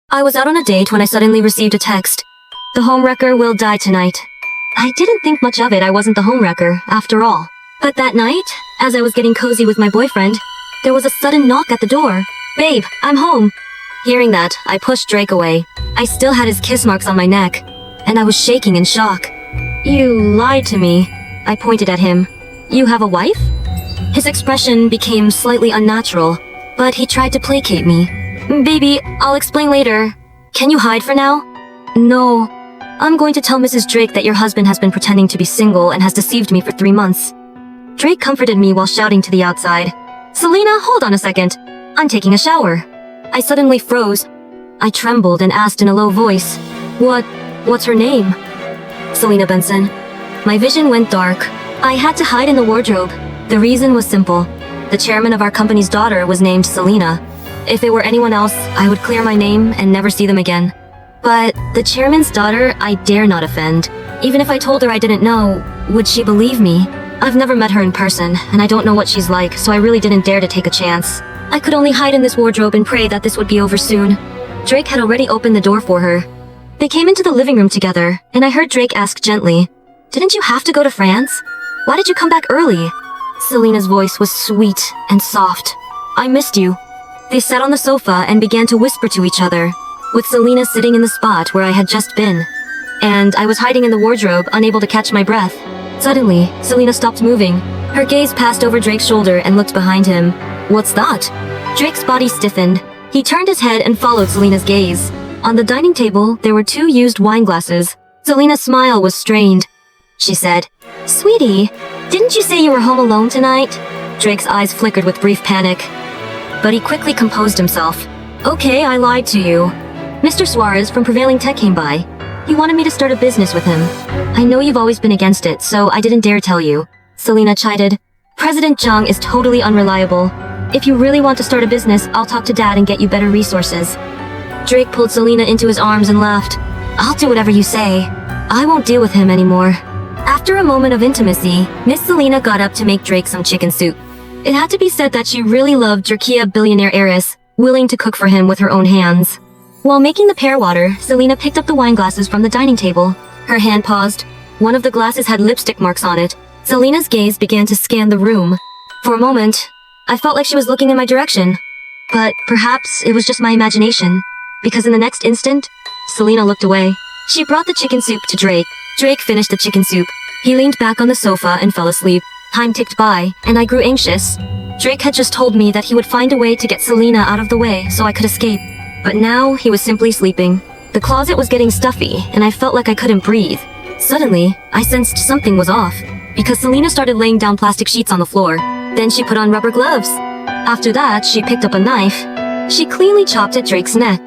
I was out on a date when I suddenly received a text. The homewrecker will die tonight. I didn't think much of it. I wasn't the homewrecker, after all. But that night, as I was getting cozy with my boyfriend, there was a sudden knock at the door. Babe, I'm home. Hearing that, I pushed Drake away. I still had his kiss marks on my neck, and I was shaking in shock. You lied to me. I pointed at him. You have a wife? His expression became slightly unnatural, but he tried to placate me. Baby, I'll explain later. Can you hide for now? No. I'm going to tell Mrs. Drake that your husband has been pretending to be single and has deceived me for 3 months. Drake comforted me while shouting to the outside. Selena, hold on a second. I'm taking a shower. I suddenly froze. I trembled and asked in a low voice, What's her name? Selena Benson. My vision went dark. I had to hide in the wardrobe. The reason was simple. The chairman of our company's daughter was named Selena. If it were anyone else, I would clear my name and never see them again. But the chairman's daughter, I dare not offend. Even if I told her I didn't know, would she believe me? I've never met her in person, and I don't know what she's like, so I really didn't dare to take a chance. I could only hide in this wardrobe and pray that this would be over soon. Drake had already opened the door for her. They came into the living room together, and I heard Drake ask gently, Didn't you have to go to France? Why did you come back early? Selena's voice was sweet and soft. I missed you. They sat on the sofa and began to whisper to each other, with Selena sitting in the spot where I had just been. And I was hiding in the wardrobe, unable to catch my breath. Suddenly, Selena stopped moving. Her gaze passed over Drake's shoulder and looked behind him. What's that? Drake's body stiffened. He turned his head and followed Selena's gaze. On the dining table, there were 2 used wine glasses. Selena's smile was strained. She said, Sweetie, didn't you say you were home alone tonight? Drake's eyes flickered with brief panic. But he quickly composed himself. Okay, I lied to you. Mr. Suarez from Prevailing Tech came by. He wanted me to start a business with him. I know you've always been against it, so I didn't dare tell you. Selena chided. President Zhang is totally unreliable. If you really want to start a business, I'll talk to Dad and get you better resources. Drake pulled Selena into his arms and laughed. I'll do whatever you say. I won't deal with him anymore. After a moment of intimacy, Miss Selena got up to make Drake some chicken soup. It had to be said that she really loved Jerkia billionaire heiress, willing to cook for him with her own hands. While making the pear water, Selena picked up the wine glasses from the dining table. Her hand paused. One of the glasses had lipstick marks on it. Selena's gaze began to scan the room. For a moment, I felt like she was looking in my direction. But perhaps it was just my imagination, because in the next instant, Selena looked away. She brought the chicken soup to Drake. Drake finished the chicken soup. He leaned back on the sofa and fell asleep. Time ticked by, and I grew anxious. Drake had just told me that he would find a way to get Selena out of the way so I could escape. But now, he was simply sleeping. The closet was getting stuffy, and I felt like I couldn't breathe. Suddenly, I sensed something was off, because Selena started laying down plastic sheets on the floor. Then she put on rubber gloves. After that, she picked up a knife. She cleanly chopped at Drake's neck.